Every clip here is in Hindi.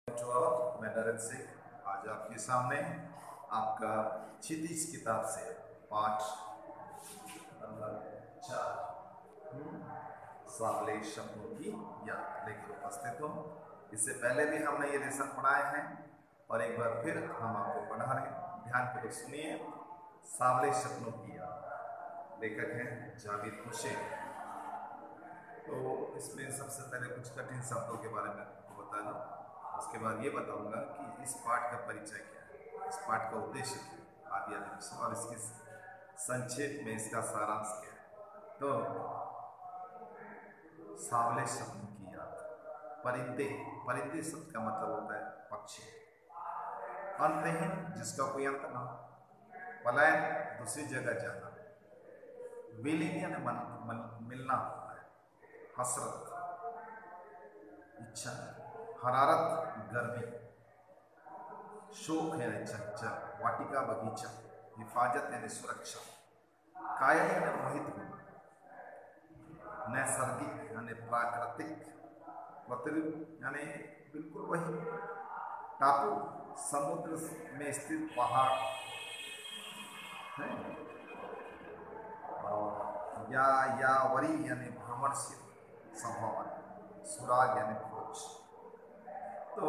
मैं नरेंद्र सिंह आज आपके सामने आपका क्षितिज किताब से पाठ नंबर 4 सावले शब्दों की याद लेकर उपस्थित हो। इससे पहले भी हमने ये लेसन पढ़ाए हैं और एक बार फिर हम आपको पढ़ा रहे हैं। ध्यानपूर्वक सुनिए। सावले शब्दों की याद, लेखक हैं जावेद हुसैन। तो इसमें सबसे पहले कुछ कठिन शब्दों के बारे में आपको बता दूं, उसके बाद ये बताऊंगा कि इस पाठ का परिचय क्या है, इस पाठ का उद्देश्य क्या है, आदि आदि विषय, और इसकी संक्षेप में इसका सारांश क्या है। तो सावले शब्द की याद। परिंदे, परिंदे शब्द का मतलब होता है पक्षी। अंतहीन, जिसका कोई अंत ना हो। पलायन, दूसरी जगह जाना। विलीन यानी मिलना होता है। हसरत, इच्छा। हरारत, गर्मी। शोक यानी चंचल। वाटिका, बगीचा। हिफाजत यानी सुरक्षा। कायल यानी मोहित होना। नैसर्गिक यानी प्राकृतिक। प्रतिरूप यानी बिल्कुल वही। टापू, समुद्र में स्थित पहाड़ है। और यावरी यानी भ्रमणशील, संभावना। सुराग यानी खोज। तो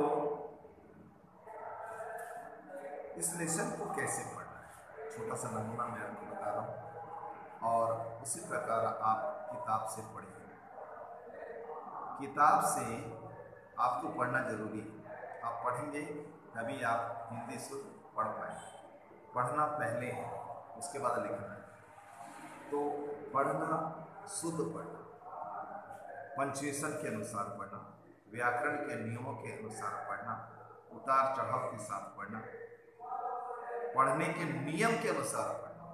इस लेसन को कैसे पढ़ना है, छोटा सा नमूना मैं आपको बता रहा हूँ और उसी प्रकार आप किताब से पढ़िए। किताब से आपको पढ़ना जरूरी है। आप पढ़ेंगे तभी आप हिंदी शुद्ध पढ़ पाएंगे। पढ़ना पहले है, उसके बाद लिखना है। तो पढ़ना, शुद्ध पढ़ना, पंचुएशन के अनुसार पढ़ना, व्याकरण के नियमों के अनुसार पढ़ना, उतार चढ़ाव के साथ पढ़ना, पढ़ने के नियम के अनुसार पढ़ना।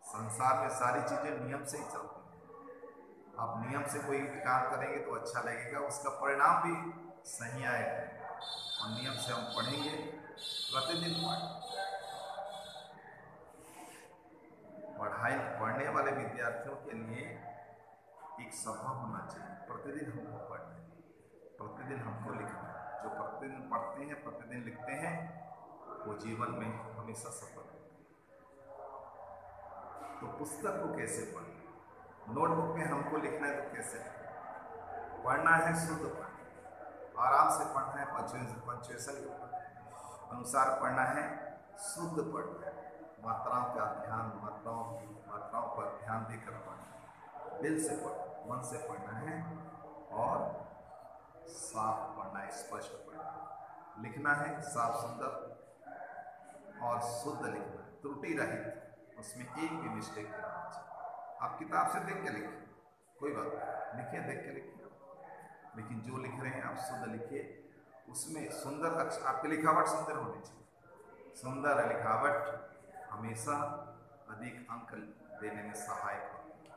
संसार में सारी चीजें नियम से ही चलती हैं। आप नियम से कोई काम करेंगे तो अच्छा लगेगा, उसका परिणाम भी सही आएगा। और नियम से हम पढ़ेंगे, प्रतिदिन पढ़ाई पढ़ने वाले विद्यार्थियों के लिए एक स्वभाव होना चाहिए। प्रतिदिन हमको पढ़ना है, प्रतिदिन हमको लिखना है। जो प्रतिदिन पढ़ते हैं, प्रतिदिन लिखते हैं, वो जीवन में हमेशा सफल होते हैं। तो पुस्तक को कैसे पढ़ना, नोटबुक में हमको लिखना है तो कैसे पढ़ना है, शुद्ध पढ़ना, आराम से पढ़ना है, पंचुएशन के अनुसार पढ़ना है, शुद्ध पढ़ना है, मात्राओं का ध्यान, मात्राओं पर ध्यान देकर पढ़ना है, दिल से पढ़ना, मन से पढ़ना है और साफ पढ़ना है, स्पष्ट पढ़ना है। लिखना है साफ सुंदर और शुद्ध लिखना है, त्रुटि रहित, उसमें एक भी मिस्टेक नहीं होना चाहिए। आप किताब से देख के लिखिए, कोई बात नहीं, लिखिए, देख के लिखिए, लेकिन जो लिख रहे हैं आप शुद्ध लिखिए। उसमें सुंदर अक्षर, आपकी लिखावट सुंदर होनी चाहिए। सुंदर लिखावट हमेशा अधिक अंक देने में सहायक होती है।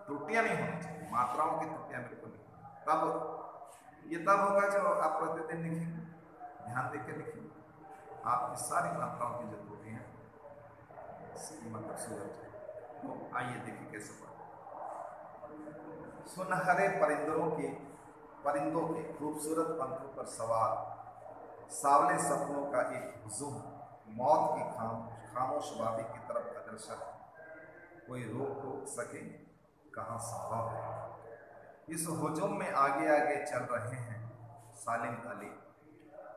त्रुटियां नहीं होनी चाहिए, मात्राओं की त्रुटियां बिल्कुल नहीं। तब ये तब होगा जब आप प्रतिदिन लिखेंगे, ध्यान देकर लिखेंगे, आपकी सारी मात्राओं की जो त्रुटियां मतलब सुधर जाए। तो आइए देखिए कैसे पढ़ें। सुनहरे परिंदों के खूबसूरत पंखों पर सवार सावले सपनों का एक हुजूम मौत की खामोश वादी की तरफ अग्रसर है। कोई रोक टोक सके कहाँ संभव है। इस हुजूम में आगे आगे चल रहे हैं सालिम अली,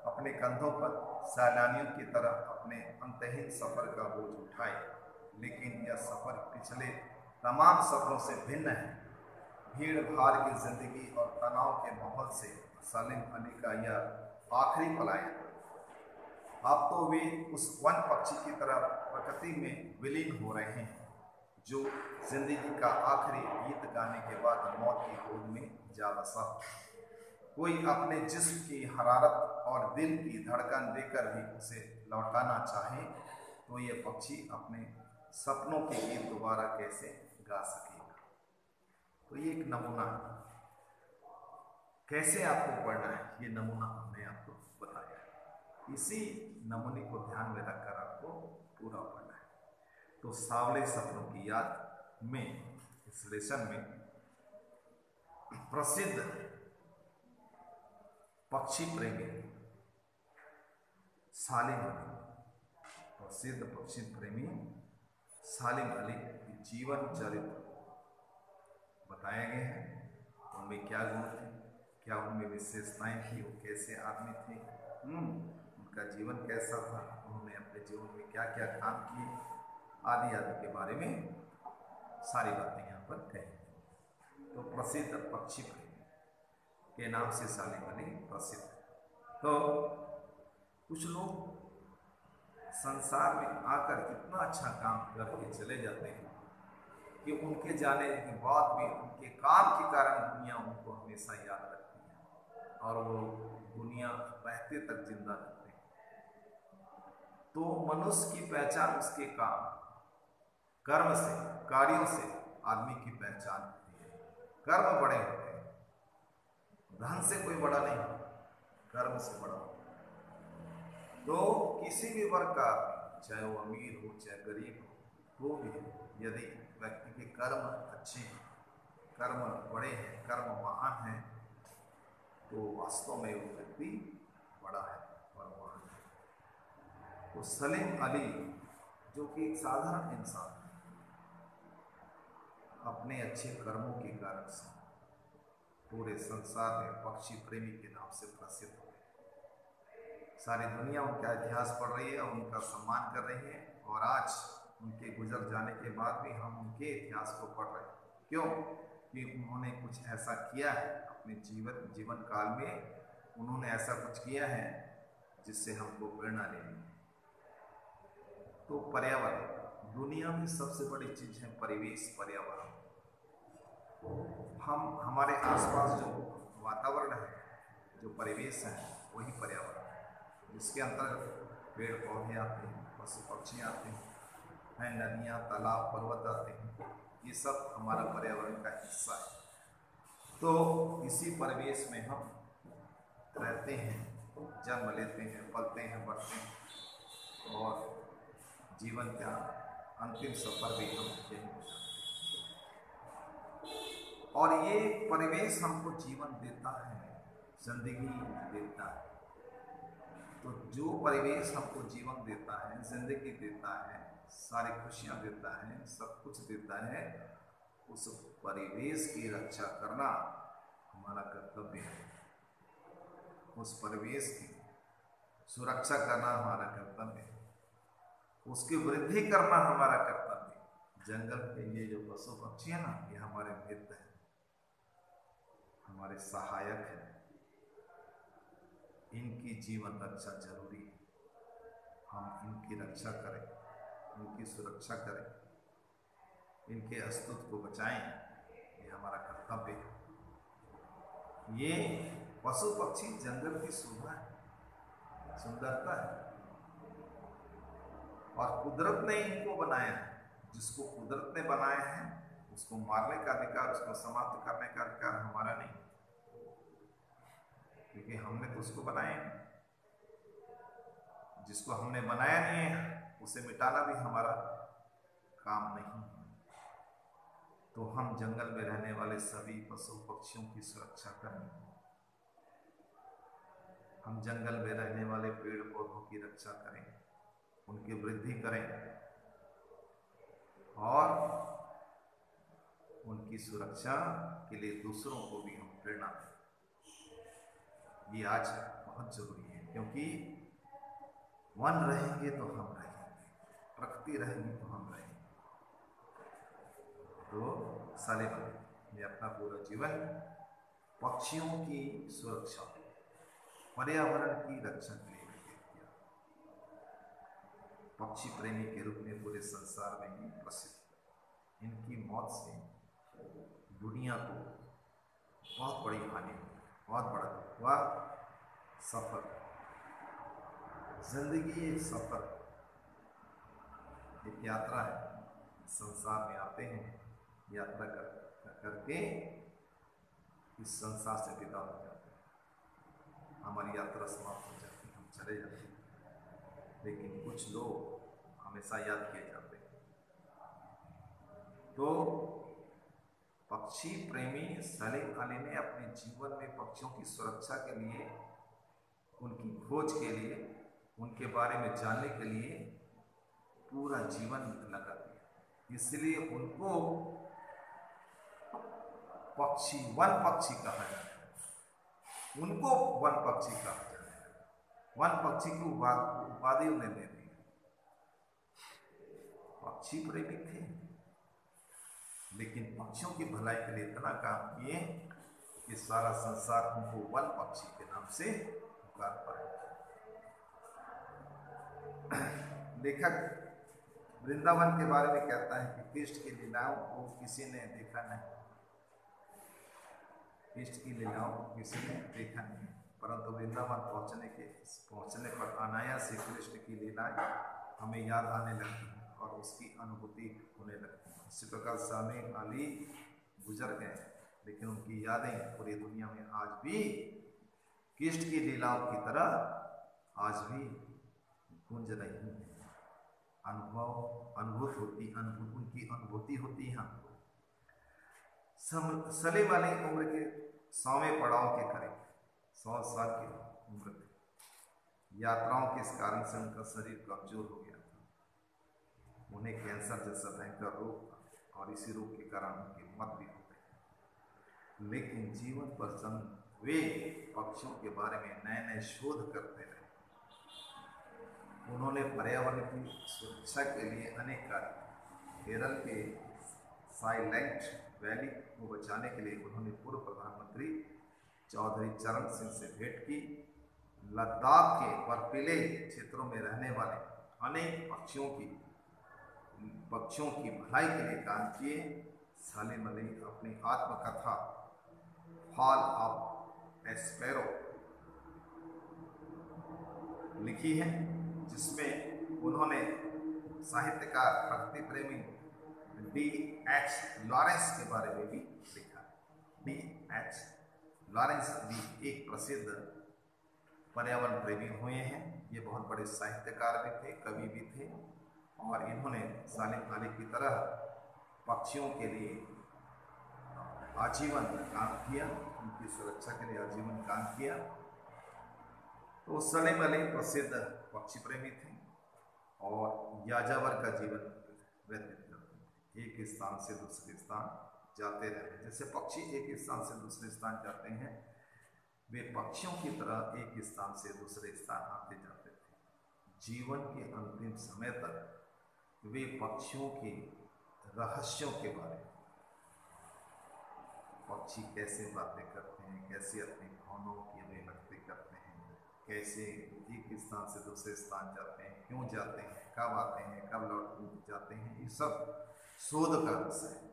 अपने कंधों पर सैलानियों की तरह अपने अंतहीन सफर का बोझ उठाए। लेकिन यह सफर पिछले तमाम सफरों से भिन्न है। भीड़ भाड़ की जिंदगी और तनाव के माहौल से सालिम अली का यह आखिरी पलायन। अब तो वे उस वन पक्षी की तरह प्रकृति में विलीन हो रहे हैं जो जिंदगी का आखिरी गीत गाने के बाद मौत की गोद में जा बसा। कोई अपने जिस्म की हरारत और दिल की धड़कन देकर भी उसे लौटाना चाहे तो ये पक्षी अपने सपनों के गीत दोबारा कैसे गा सकेगा। तो ये एक नमूना है, कैसे आपको पढ़ना है, ये नमूना हमने आपको बताया। इसी नमूने को ध्यान में रखकर आपको पूरा पढ़ना है। तो सावले सपनों की याद में इस लेसन में प्रसिद्ध पक्षी प्रेमी सालिम अली, प्रसिद्ध पक्षी प्रेमी सालिम अली की जीवन चरित्र बताए गए हैं। उनमें क्या गुण थे, क्या उनमें विशेषताएं थी, वो कैसे आदमी थे, उनका जीवन कैसा था, उन्होंने अपने जीवन में क्या क्या काम किए, आदि आदि के बारे में सारी बातें यहाँ पर कही। तो प्रसिद्ध पक्षी प्रेमी के नाम से सालिम अली प्रसिद्ध है। तो कुछ लोग संसार में आकर इतना अच्छा काम करके चले जाते हैं कि उनके जाने के बाद भी उनके काम के कारण दुनिया उनको हमेशा याद रखती है और वो दुनिया रहते तक जिंदा रहते हैं। तो मनुष्य की पहचान उसके काम, कर्म से, कार्यों से आदमी की पहचान होती है। कर्म बड़े होते हैं, धन से कोई बड़ा नहीं, कर्म से बड़ा होता है। तो किसी भी वर्ग का, चाहे वो अमीर हो चाहे गरीब हो, वो भी यदि व्यक्ति के कर्म अच्छे हैं, कर्म बड़े हैं, कर्म महान हैं, तो वास्तव में वो व्यक्ति बड़ा है और महान है। तो सलीम अली जो कि एक साधारण इंसान है, अपने अच्छे कर्मों के कारण से पूरे संसार में पक्षी प्रेमी के नाम से प्रसिद्ध हो गए। सारी दुनिया उनका इतिहास पढ़ रही है, उनका सम्मान कर रही है और आज उनके गुजर जाने के बाद भी हम उनके इतिहास को पढ़ रहे हैं। क्यों? कि उन्होंने कुछ ऐसा किया है अपने जीवन काल में, उन्होंने ऐसा कुछ किया है जिससे हमको प्रेरणा लेनी है। तो पर्यावरण, दुनिया में सबसे बड़ी चीज है परिवेश, पर्यावरण। हम हमारे आसपास जो वातावरण है, जो परिवेश है, वही पर्यावरण है, जिसके अंतर्गत पेड़ पौधे आते हैं, पशु पक्षी आते हैं, नदियाँ, तालाब, पर्वत आते हैं। ये सब हमारा पर्यावरण का हिस्सा है। तो इसी परिवेश में हम रहते हैं, जन्म लेते हैं, पलते हैं, बढ़ते हैं और जीवन का अंतिम सफर भी हम यही होता है। और ये परिवेश हमको जीवन देता है, जिंदगी देता है। तो जो परिवेश हमको जीवन देता है, जिंदगी देता है, सारी खुशियां देता है, सब कुछ देता है, उस परिवेश की रक्षा करना हमारा कर्तव्य है। उस परिवेश की सुरक्षा करना हमारा कर्तव्य है, उसकी वृद्धि करना हमारा कर्तव्य है। जंगल के ये जो पशु पक्षी है ना, ये हमारे मित्र हैं, हमारे सहायक हैं। इनकी जीवन रक्षा जरूरी है। हम इनकी रक्षा करें, इनकी सुरक्षा करें, इनके अस्तित्व को बचाएं, ये हमारा कर्तव्य है। ये पशु पक्षी जंगल की शोभा है, सुंदरता है और कुदरत ने इनको बनाया है। जिसको कुदरत ने बनाया है उसको मारने का अधिकार, उसको समाप्त करने का अधिकार हमारा नहीं, क्योंकि हमने तो उसको बनाया नहीं। जिसको हमने बनाया नहीं है उसे मिटाना भी हमारा काम नहीं है। तो हम जंगल में रहने वाले सभी पशु पक्षियों की सुरक्षा करें, हम जंगल में रहने वाले पेड़ पौधों की रक्षा करें, उनकी वृद्धि करें और उनकी सुरक्षा के लिए दूसरों को भी हम प्रेरणा दें। ये आज बहुत जरूरी है, क्योंकि वन रहेंगे तो हम रहेंगे, प्रकृति रहेगी तो हम रहेंगे। तो सालिम अली ने अपना पूरा जीवन पक्षियों की सुरक्षा, पर्यावरण की रक्षा के लिए व्यतीत किया। पक्षी प्रेमी के रूप में पूरे संसार में ही प्रसिद्ध। इनकी मौत से दुनिया को बहुत बड़ी हानि हुई, बहुत बड़ा हुआ। सफर, जिंदगी एक सफर, एक यात्रा है। संसार में आते हैं, यात्रा करके इस संसार से विदा हो जाते हैं, हमारी यात्रा समाप्त हो जाती है, हम चले जाते हैं। लेकिन कुछ लोग हमेशा याद किए जाते हैं। तो पक्षी प्रेमी सलीम अली ने अपने जीवन में पक्षियों की सुरक्षा के लिए उनकी खोज के लिए, उनके बारे में जानने के लिए पूरा जीवन लगा दिया। इसलिए उनको पक्षी, वन पक्षी कहा जाता है। उनको वन पक्षी कहा जाता है। वन पक्षी की उपाधि उन्हें दे दी। पक्षी प्रेमी थे, लेकिन पक्षियों की भलाई के लिए इतना काम किए कि सारा संसार उनको वन पक्षी के नाम से पुकार पाए। लेखक वृंदावन के बारे में कहता है कि कृष्ण की लीलाओं को किसी ने देखा नहीं, कृष्ण की लीलाओं को किसी ने देखा नहीं, परंतु वृंदावन पहुंचने पर अनायास से कृष्ण की लीलाएं हमें याद आने लगती हैं और उसकी अनुभूति होने लगती है। इसी प्रकार सालेम अली गुजर गए, लेकिन उनकी यादें पूरी दुनिया में आज भी कृष्ण की लीलाओं की तरह आज भी गूंज रही है। उनकी अनुभूति होती है हमको। सलीम अली उम्र के 100वें पड़ाव के करीब, 100 साल की उम्र थी। यात्राओं के इस कारण से उनका शरीर कमजोर हो गया था। उन्हें कैंसर जैसा भयंकर रोग था और इसी रोग के कारण उनकी मौत भी हो गई। लेकिन जीवन पर वे पक्षियों के बारे में नए नए शोध करते रहे। उन्होंने पर्यावरण की सुरक्षा के लिए अनेक कार्य किए। केरल के साइलेंट वैली को बचाने के लिए उन्होंने पूर्व प्रधानमंत्री चौधरी चरण सिंह से भेंट की। लद्दाख के बर्फीले क्षेत्रों में रहने वाले अनेक पक्षियों की भलाई के लिए काम किए। सलीम अली अपनी आत्मकथा फॉल ऑफ ए स्पैरो लिखी है, जिसमें उन्होंने साहित्यकार प्रकृति प्रेमी D.H. लॉरेंस के बारे में भी लिखा। D.H. लॉरेंस भी एक प्रसिद्ध पर्यावरण प्रेमी हुए हैं। ये बहुत बड़े साहित्यकार भी थे, कवि भी थे, और इन्होंने सलीम अली की तरह पक्षियों के लिए आजीवन काम किया, उनकी सुरक्षा के लिए आजीवन काम किया। तो सलीम अली प्रसिद्ध पक्षी प्रेमी थे और याजावर का जीवन व्यतीत करते थे। एक स्थान से दूसरे स्थान जाते रहते। जैसे पक्षी एक स्थान से दूसरे स्थान जाते हैं, वे पक्षियों की तरह एक स्थान से दूसरे स्थान आते जाते थे। जीवन के अंतिम समय तक वे पक्षियों के रहस्यों के बारे में, पक्षी कैसे बातें करते हैं, कैसे अपनी भावनाओं की अभिव्यक्ति करते हैं, कैसे एक स्थान से दूसरे स्थान जाते हैं, क्यों जाते हैं, कब आते हैं, कब लौट जाते हैं, ये सब शोध का विषय है।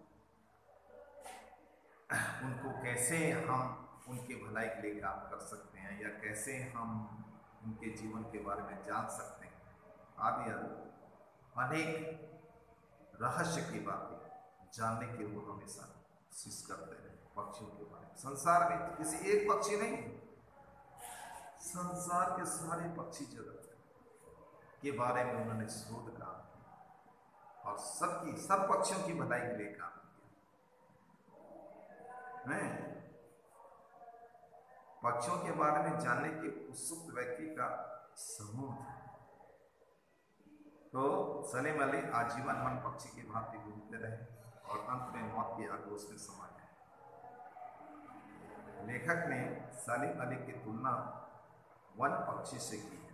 उनको कैसे हम उनके भलाई के लिए काम कर सकते हैं, या कैसे हम उनके जीवन के बारे में जान सकते हैं, आदि अनेक रहस्य की बातें जानने की वो हमेशा कोशिश करते रहे पक्षियों के बारे में। संसार में किसी एक पक्षी नहीं, संसार के सारे पक्षी जगत के बारे में उन्होंने शोध काम किया और सब पक्षियों की भलाई के लिए काम किया। पक्षियों के बारे में जानने के उत्सुक व्यक्ति का समूह था। तो सलीम अली आजीवन वन पक्षी की भांति घूमते रहे और अंत में मौत की आगोश में समा गए। लेखक ने सलीम अली की तुलना वन पक्षी से की है।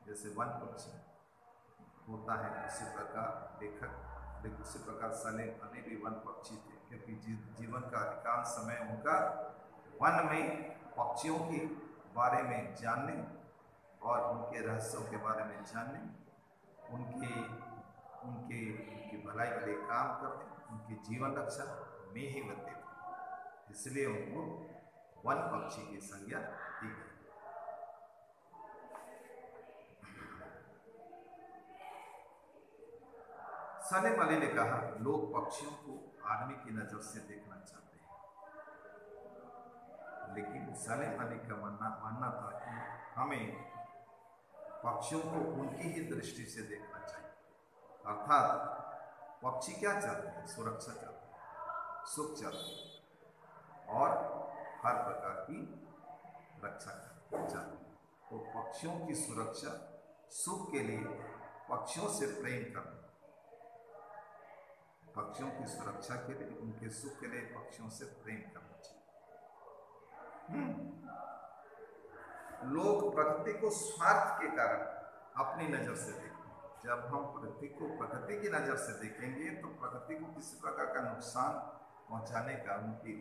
जैसे वन पक्षी होता है, उसी प्रकार सलीम अली भी वन पक्षी थे, क्योंकि जीवन का अधिकांश समय उनका वन में पक्षियों के बारे में जानने और उनके रहस्यों के बारे में जानने, उनकी भलाई के लिए काम करने, उनकी जीवन रक्षा में ही व्यतीत थे। इसलिए उनको वन पक्षी की संज्ञा दी गई। सलीम अली ने कहा, लोग पक्षियों को आदमी की नजर से देखना चाहते हैं, लेकिन सलीम अली का मानना था कि हमें पक्षियों को उनकी ही दृष्टि से देखना चाहिए। अर्थात पक्षी क्या चाहते हैं? सुरक्षा चाहते हैं, सुख चाहते हैं और हर प्रकार की रक्षा चाहते हैं। तो पक्षियों की सुरक्षा, सुख के लिए पक्षियों से प्रेम करना, पक्षियों की सुरक्षा के लिए, उनके सुख के लिए पक्षियों से प्रेम करना चाहिए। लोग प्रकृति को स्वार्थ के कारण अपनी नजर से देखते हैं। जब हम प्रकृति को प्रकृति की नजर से देखेंगे तो प्रकृति को किसी प्रकार का नुकसान पहुंचाने का,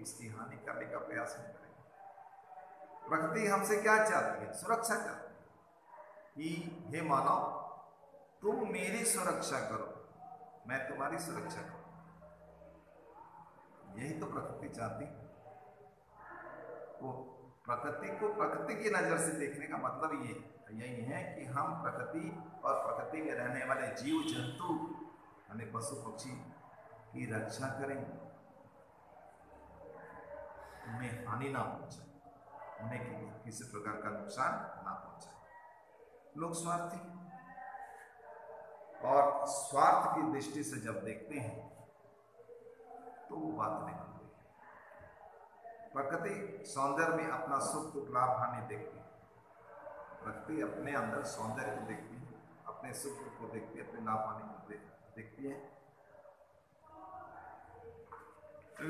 उसकी हानि करने का प्रयास नहीं करेंगे। प्रकृति हमसे क्या चाहती है? सुरक्षा चाहती है कि हे मानव, तुम मेरी सुरक्षा करो, मैं तुम्हारी सुरक्षा करूं। यही तो प्रकृति चाहती है। वो प्रकृति को प्रकृति की नजर से देखने का मतलब यही है कि हम प्रकृति और प्रकृति में रहने वाले जीव जंतु, यानी पशु पक्षी की रक्षा करें, उन्हें हानि ना पहुंचाए, उन्हें किसी प्रकार का नुकसान ना पहुंचाए। लोग स्वार्थी हैं और स्वार्थ की दृष्टि से जब देखते हैं तो वो बात नहीं बनती। प्रकृति सौंदर्य में अपना सुख दुख लाभ हानि देखती है। प्रकृति अपने अंदर सौंदर्य को देखती है, अपने सुख दुख को देखती है, अपने लाभ हानि को देखती है।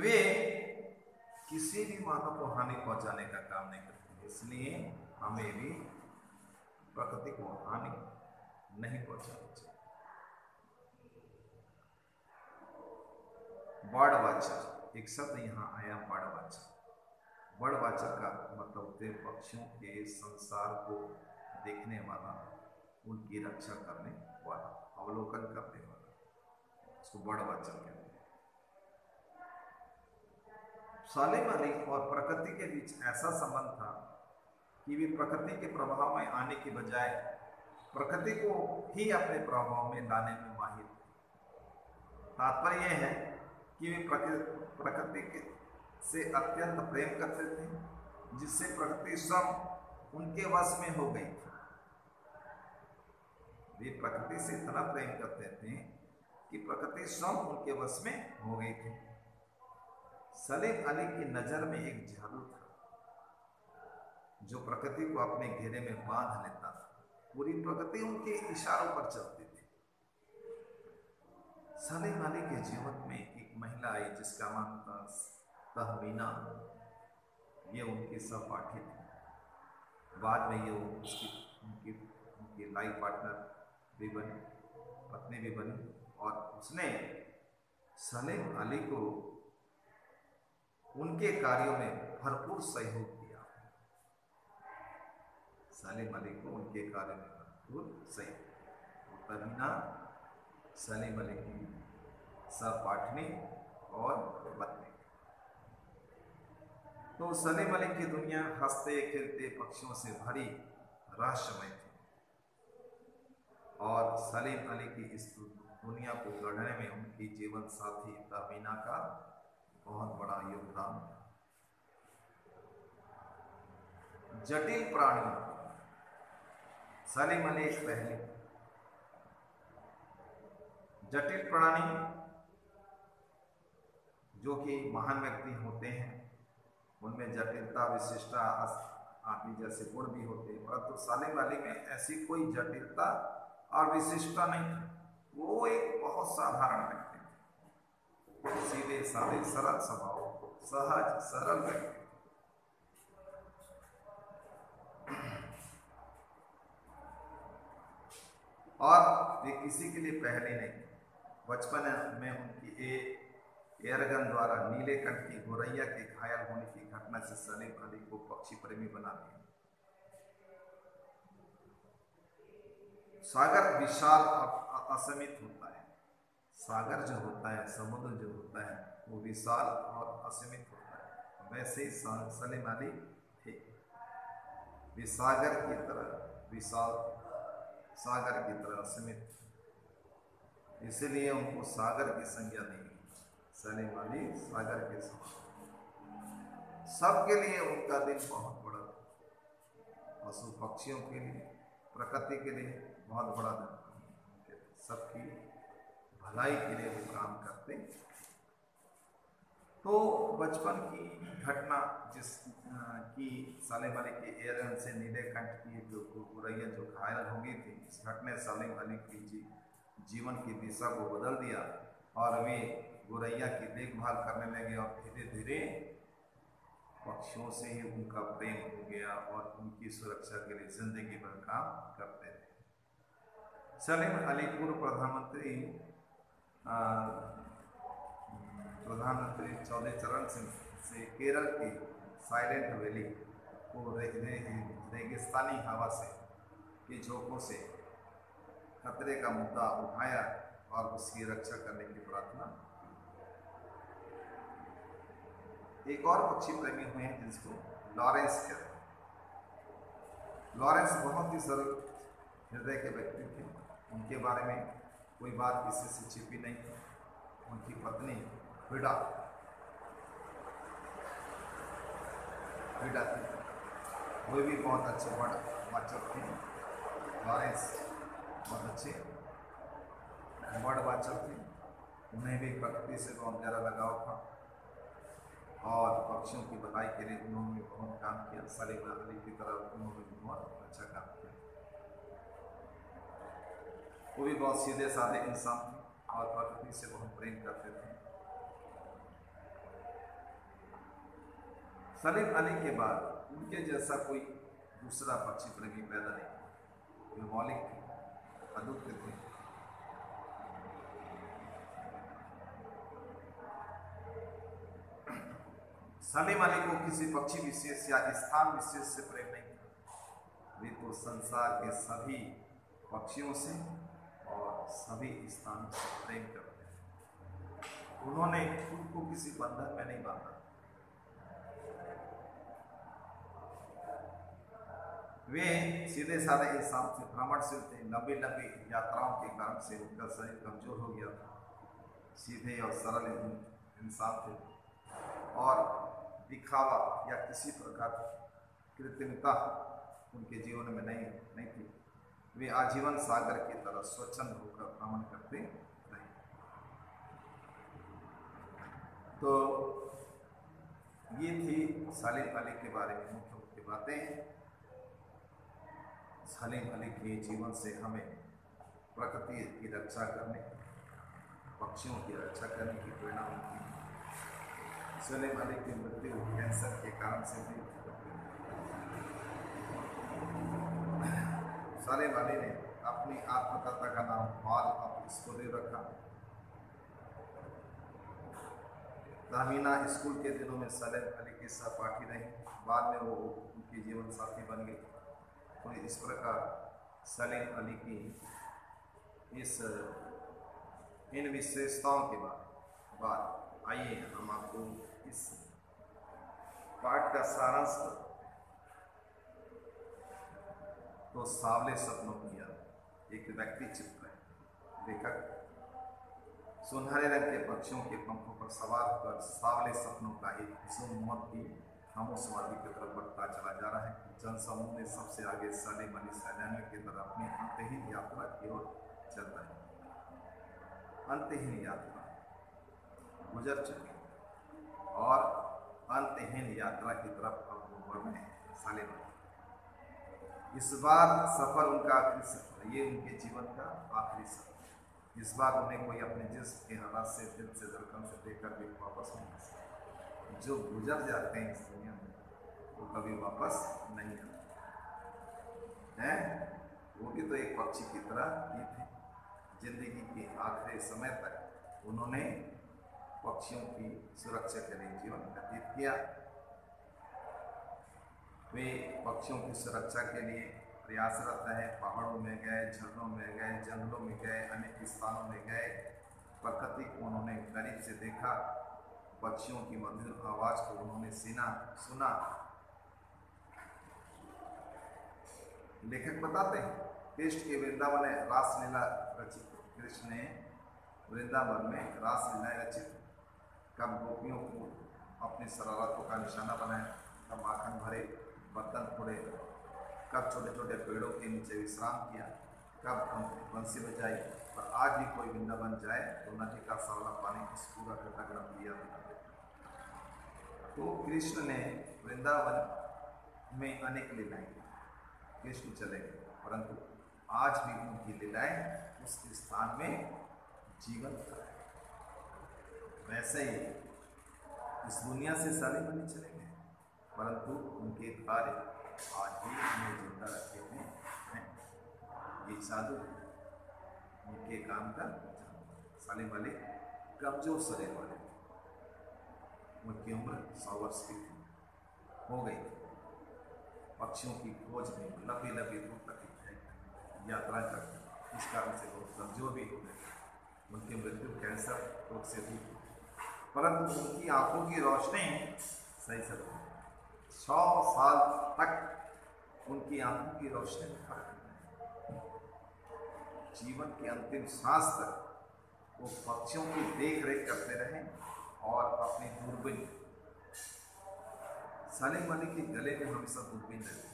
वे किसी भी मानव को हानि पहुंचाने का काम नहीं करती। इसलिए हमें भी प्रकृति को हानि नहीं पहुंचानी चाहिए। बर्ड वाचर, एक शब्द यहाँ आया, बर्ड वाचर। बर्ड वाचर का मतलब होते पक्षियों के संसार को देखने वाला, उनकी रक्षा करने वाला, अवलोकन करने वाला, उसको बर्ड वाचर कहते हैं। सालिम अली और प्रकृति के बीच ऐसा संबंध था कि वे प्रकृति के प्रभाव में आने के बजाय प्रकृति को ही अपने प्रभाव में लाने में माहिर थे। तात्पर्य यह है कि वे प्रकृति से अत्यंत प्रेम करते थे, जिससे प्रकृति स्वयं उनके वश में हो गई थी। वे प्रकृति से इतना प्रेम करते थे कि प्रकृति स्वयं उनके वश में हो गई थी। सलीम अली की नजर में एक जादू था जो प्रकृति को अपने घेरे में बांध लेता था। पूरी प्रकृति उनके इशारों पर चलती थी। सलीम अली के जीवन में एक महिला आई जिसका नाम था तहमीना। ये उनकी सहपाठी थी। बाद में ये उनकी लाइफ पार्टनर भी बनी, पत्नी भी बनी, और उसने सलीम अली को उनके कार्यों में भरपूर सहयोग दिया। सलीम अली को उनके कार्यों में भरपूर सहयोग। तहमीना सलीम अली की सहपाठनी और पत्नी। तो सलीम अली की दुनिया हंसते खेलते पक्षियों से भरी रहस्यमय थी, और सलीम अली की इस दुनिया को गढ़ने में उनकी जीवन साथी तहमीना का बहुत बड़ा योगदान। जटिल प्राणी, सलीम अली एक पहली जटिल प्राणी जो कि महान व्यक्ति होते हैं, उनमें जटिलता विशिष्टता आदि जैसे गुण भी होते हैं, परंतु सलीम अली में ऐसी कोई जटिलता और विशिष्टता नहीं थी। वो एक बहुत साधारण व्यक्ति थे, सीधे साधे सरल स्वभाव, सहज सरल व्यक्ति। और वे किसी के लिए पहले नहीं। बचपन में उनकी एयरगन द्वारा नीले कंठ की गोरैया के घायल होने की घटना से सलीम अली को पक्षी प्रेमी बना दिया। सागर विशाल असीमित होता है। सागर जो होता है, समुद्र जो होता है, वो विशाल और असीमित होता है। वैसे ही सलीम अली थे, वे सागर की तरह विशाल, सागर की तरह असीमित, इसलिए उनको सागर की संज्ञा दी गई। सलीम अली सागर के समान। सबके लिए उनका दिल बहुत बड़ा, पशु पक्षियों के लिए, प्रकृति के लिए बहुत बड़ा दिल, सबकी भलाई के लिए वो काम करते। तो बचपन की घटना जिस की सालिम अली के एयरगन से नीलकंठ की जो गुरैया जो घायल हो गई थी, इस घटना सालिम अली की जीवन की दिशा को बदल दिया और वे गुरैया की देखभाल करने लगे और धीरे धीरे पक्षियों से ही उनका प्रेम हो गया और उनकी सुरक्षा के लिए जिंदगी भर काम करते थे। सलीम अली पूर्व प्रधानमंत्री चौधरी चरण सिंह से केरल की साइलेंट वैली को रेगिस्तानी हवा से के झोंकों से खतरे का मुद्दा उठाया और उसकी रक्षा करने की प्रार्थना। एक और पक्षी प्रेमी हुए हैं जिसको लॉरेंस कहते हैं। लॉरेंस बहुत ही सरल हृदय के व्यक्ति थे। उनके बारे में कोई बात किसी से छिपी नहीं थी। उनकी पत्नी फ्रीडा थी, वो भी बहुत अच्छे वाचक थे। लॉरेंस बहुत अच्छे बर्ड वाचक थे। उन्हें भी प्रकृति से बहुत गहरा लगाव था और पक्षियों की भलाई के लिए उन्होंने बहुत काम किया। सलीम अली की तरह उन्होंने भी बहुत अच्छा काम किया। वो भी बहुत सीधे साधे इंसान थे और प्रकृति से बहुत प्रेम करते थे। सलीम अली के बाद उनके जैसा कोई दूसरा पक्षी प्रेमी पैदा नहीं। वे मौलिक थे, अद्वितीय थे। सलीम अली को किसी पक्षी विशेष या स्थान विशेष से प्रेम नहीं था। वे तो संसार के सभी पक्षियों से और सभी स्थानों से प्रेम करते हैं। उन्होंने खुद को किसी बंधन में नहीं बांधा। वे सीधे साधे इंसान से भ्रमणशील थे। लंबी लंबी यात्राओं के कारण से उनका शरीर कमजोर हो गया था। सीधे और सरल इंसान थे और दिखावा या किसी प्रकार की कृत्रिमता उनके जीवन में नहीं थी। वे आजीवन सागर की तरह स्वच्छंद होकर भ्रमण करते रहे। तो ये थी सलीम अली के बारे में मुख्य मुख्य बातें। सलीम अली के जीवन से हमें प्रकृति की रक्षा करने, पक्षियों की रक्षा करने की प्रेरणा मिलती है। सलीम अली की मृत्यु कैंसर के कारण से हुई। सलीम अली ने अपनी आत्मकथा का नाम हॉल ऑफ स्टोरी रखा। तामीना स्कूल के दिनों में सलीम अली के सहपाठी रही। बाद में वो उनकी जीवन साथी बन गई। तो इस प्रकार सलीम अली की इन विशेषताओं के बाद आइए हम आपको इस पाठ का सारांश। तो सावले सपनों की याद एक व्यक्ति चित्र है। लेखक सुनहरे रंग के पक्षियों के पंखों पर सवार होकर सावले सपनों का एक हुस्न मौत की खामोश वादी की तरफ बढ़ता चला जा रहा है। जनसमूह में सबसे आगे सलीम अली सैलानियों की तरफ अपनी अंतहीन यात्रा की ओर चलता है। अंतहीन यात्रा गुजर चुकी और अंतहीन यात्रा की तरफ अब वो बढ़ रहे हैं सलीम अली। इस बार सफर उनका आखिरी सफर, ये उनके जीवन का आखिरी सफर। इस बार उन्हें कोई अपने जिस्म के हालात से दिल से धड़कन से देकर भी वापस नहीं आ सकता। जो गुजर जाते हैं इस दुनिया में वो कभी वापस नहीं आते हैं। वो भी तो एक पक्षी की तरह ही थे। जिंदगी के आखिरी समय तक उन्होंने पक्षियों की सुरक्षा के लिए जीवन व्यतीत किया। वे पक्षियों की सुरक्षा के लिए प्रयासरत रहे। पहाड़ों में गए, झरनों में गए, जंगलों में गए, अनेक स्थानों में गए। प्रकृति को उन्होंने करीब से देखा। पक्षियों की मधुर आवाज को उन्होंने सुना। लेखक बताते हैं कृष्ण के वृंदावन में रासलीला रचित। कृष्ण ने वृंदावन में रासलीलाएं रचित। कब गोपियों को अपनी शरारतों का निशाना बनाया, कब माखन भरे, बर्तन फोड़े, कब छोटे छोटे पेड़ों के नीचे विश्राम किया, कब बंसी बजाई। और आज भी कोई वृंदावन जाए तो नदी का सवला पानी इस पूरा घटनाक्रम दिया। तो कृष्ण ने वृंदावन में अनेक लीलाएं की। कृष्ण चले गए, परंतु आज भी उनकी लीलाएं उस स्थान में जीवंत है। वैसे ही इस दुनिया से साले बने चले गए, परंतु उनके कार्य आज भी हमें जिंदा रखे हुए हैं। ये साधु उनके काम का साले वाले कमजोर शरीर वाले, उनकी उम्र 100 वर्ष की हो गई। पक्षियों की खोज में लंबी लंबी दूर तक यात्रा करते, इस कारण से बहुत कमजोर भी हो गए। उनकी मृत्यु कैंसर रोग से हुई, परंतु उनकी आंखों की रोशनी सही चलती। 100 साल तक उनकी आंखों की रोशनी में फर्क नहीं। जीवन की अंतिम सांस तक वो पक्षियों की देख रेख करते रहे और अपनी दूरबीन, सलीम अली के गले में हमेशा दूरबीन रहती,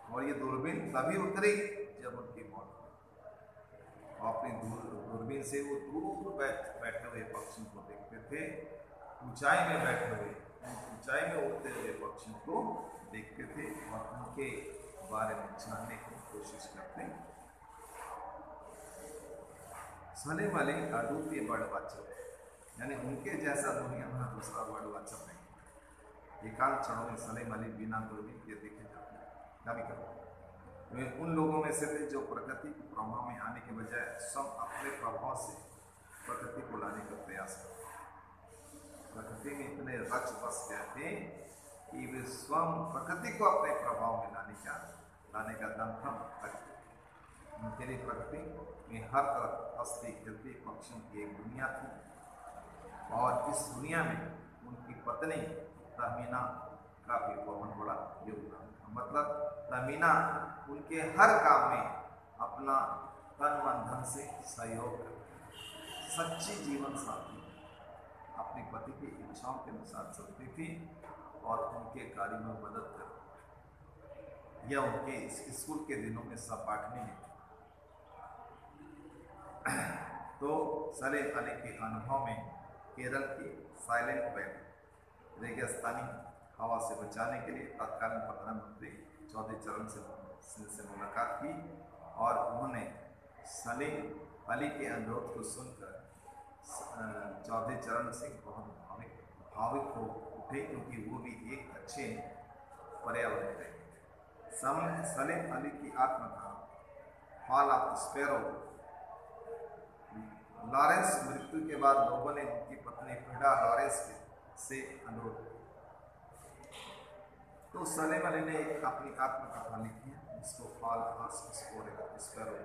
और ये दूरबीन तभी उतरी जब उनकी मौत हुई। अपनी दूरबीन से वो दूर बैठे हुए पक्षियों को देखते थे, ऊंचाई में बैठे हुए, ऊंचाई में उड़ते हुए पक्षियों को देखते थे और उनके बारे में जानने की कोशिश करते। सलीम अली अद्वितीय वर्णवाचक, यानी उनके जैसा दुनिया में दूसरा वर्णवाचक नहीं। एकांत क्षणों में सलीम अली बिना दूरबीन के देखे जाते कभी कभी। वे उन लोगों में से थे जो प्रकृति के प्रभाव में आने के बजाय स्वयं अपने प्रभाव से प्रकृति को लाने का प्रयास करते। प्रकृति में इतने रच बस गए थे कि वे स्वयं प्रकृति को अपने प्रभाव में लाने का दम हम रखते। उनके लिए प्रकृति में हर तरफ हंसती खेलती पक्षियों की एक दुनिया थी, और इस दुनिया में उनकी पत्नी तहमीना का भी बहुत बड़ा योगदान। मतलब तहमीना उनके हर काम में अपना तन मन धन से सहयोग करती, सच्ची जीवन साथी, अपने पति की इच्छाओं के अनुसार चलती थी और उनके कार्य में मदद करती। यह उनके स्कूल के दिनों में सहपाठनी थी। तो सलीम अली के अनुभव में केरल की साइलेंट वैली रेगिस्तानी हवा से बचाने के लिए तत्कालीन प्रधानमंत्री चौधरी चरण सिंह से मुलाकात की, और उन्होंने सलीम अली के अनुरोध को सुनकर चौधरी चरण सिंह बहुत भाविक हो उठे, क्योंकि वो भी एक अच्छे पर्यावरण थे। सलीम अली की आत्मकथा फॉल ऑफ स्पैरो। लॉरेंस मृत्यु के बाद लोगों ने उनकी पत्नी फ्रीडा लॉरेंस से अनुरोध किया, तो सलीम अली ने अपनी आत्मकथा लिखी है, जिसको fall of sparrow.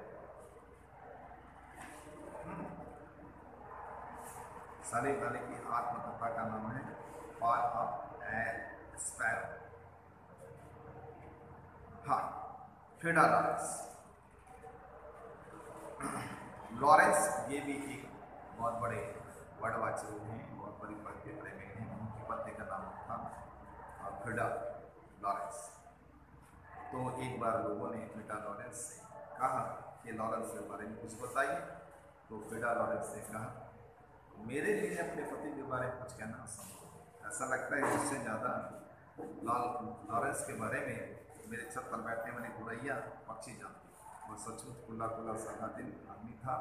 Salim Ali की आत्मकथा का नाम है फॉल ऑफ स्पैरो। हाँ, फ्रीडा लॉरेंस ये भी एक बहुत बड़े वर्णवाचक हैं, बहुत बड़ी पद के प्रेमी हैं। उनकी पत्नी का नाम था फ्रीडा लॉरेंस। तो एक बार लोगों ने फ्रीडा लॉरेंस से कहा कि लॉरेंस के बारे में कुछ बताइए। तो फ्रीडा लॉरेंस ने कहा, मेरे लिए अपने पति के बारे में कुछ कहना असंभव। ऐसा लगता है उससे ज़्यादा लॉरेंस के बारे में मेरे छत पर बैठने वाली गुरैया पक्षी जानती, और सचमुच खुला खुला सादा दिल आदमी था।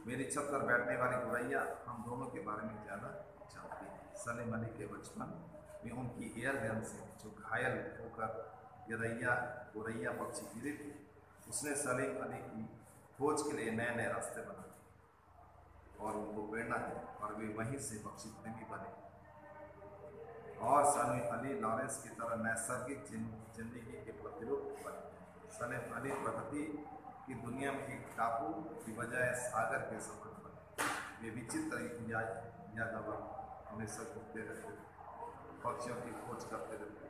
मेरी छत पर बैठने वाली गुरैया हम दोनों के बारे में ज़्यादा जानती है। सलीम अली के बचपन में उनकी एयर गन से जो घायल होकर गुरैया पक्षी गिरी थी, उसने सलीम अली की खोज के लिए नए नए रास्ते बनाए और उनको प्रेरणा दी, और वे वहीं से पक्षी प्रेमी बने। और सलीम अली लॉरेंस की तरह नैसर्गिक जिंदगी के प्रतिरूप बने। सलीम अली प्रकृति की दुनिया में एक टापू की बजाय सागर के समान बने। वे विचित्र यादव हमेशा घूमते रहते, पक्षियों की खोज करते रहते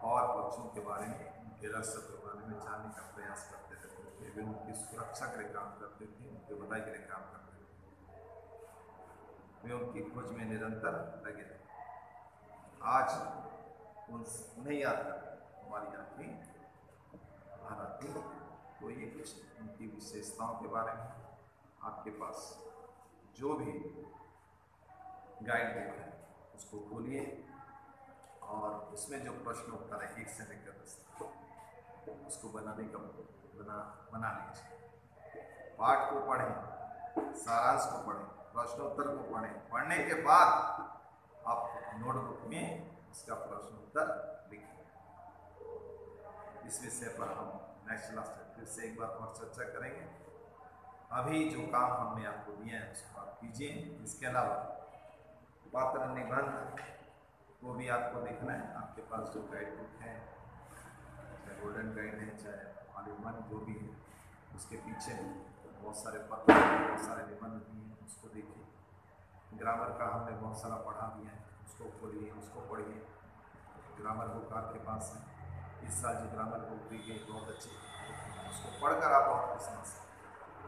और पक्षियों के बारे में, उनके रहस्य के बारे में जानने का प्रयास करते रहते थे। वे उनकी सुरक्षा के लिए काम करते थे, उनके भलाई के लिए काम करते थे। वे उनकी खोज में निरंतर लगे थे। आज उन्हें याद कर हमारी आँखें बाहर आती हैं। तो ये कुछ उनकी विशेषताओं के बारे में आपके पास जो भी गाइड बुक है उसको खोलिए और उसमें जो प्रश्न उत्तर है 1 से लेकर 10 तक, उसको बनाने का बना लीजिए। पाठ को पढ़ें, सारांश को पढ़ें, प्रश्नोत्तर को पढ़ें। पढ़ने के बाद आप नोटबुक में इसका प्रश्न उत्तर लिखें। इस विषय पर हम नेक्स्ट क्लास में फिर से एक बार और चर्चा करेंगे। अभी जो काम हमने आपको दिया है उसको आप कीजिए। इसके अलावा पात्र निबंध वो भी आपको देखना है। आपके पास जो गाइड बुक है, चाहे गोल्डन गाइड है, चाहे ऑल इन वन जो भी है, उसके पीछे बहुत सारे पत्र, बहुत सारे निबंध भी हैं, उसको देखिए। ग्रामर का हमने बहुत सारा पढ़ा दिया है, उसको खोलिए, उसको पढ़िए। ग्रामर बुक आपके पास है। इस साल जो ग्रामर बुक दी गई बहुत अच्छी, उसको पढ़कर आप बहुत कुछ समझ सकते।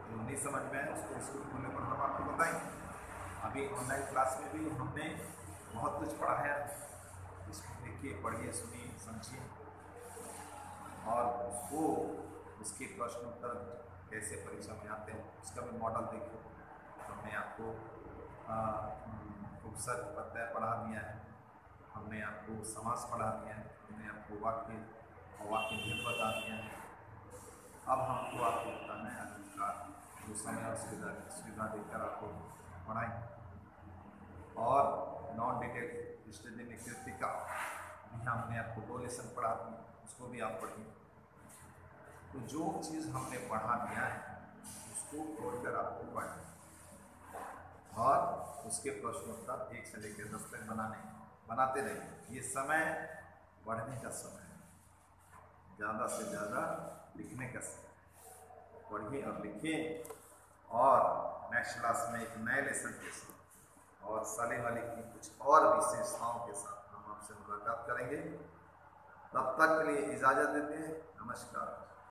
जो नहीं समझ में आए उसको स्कूल खोलने पर हम आपको बताएंगे। अभी ऑनलाइन क्लास में भी हमने बहुत कुछ पढ़ाया। इसको देखिए, पढ़िए, सुनिए, समझिए और उसको उसके प्रश्न उत्तर कैसे परीक्षा में आते हैं उसका भी मॉडल देखिए। हमने आपको उपसर्ग प्रत्यय पढ़ा दिया है, हमने आपको समास पढ़ा दिया है, हमने आपको वाक्य और वाक्य भेद बता दिया है। अब हमको आपको बताना है अलंकार, जो समय और सुविधा देकर आपको पढ़ाएंगे। और नॉन डिटेल स्टडी में कृतिका भी हमने आपको 2 लेसन पढ़ा दिए, उसको भी आप पढ़िए। तो जो चीज़ हमने पढ़ा दिया है उसको तोड़कर आपको पढ़ना और उसके प्रश्नोत्तर 1 से लेकर 10 तक बनाते रहिए। ये समय पढ़ने का समय है, ज़्यादा से ज़्यादा लिखने का समय। पढ़िए और लिखिए। और नेक्स्ट क्लास में एक नए लेसन के साथ और साले वाले की कुछ और विशेषताओं के साथ हम आपसे मुलाकात करेंगे। तब तक के लिए इजाज़त देते हैं। नमस्कार।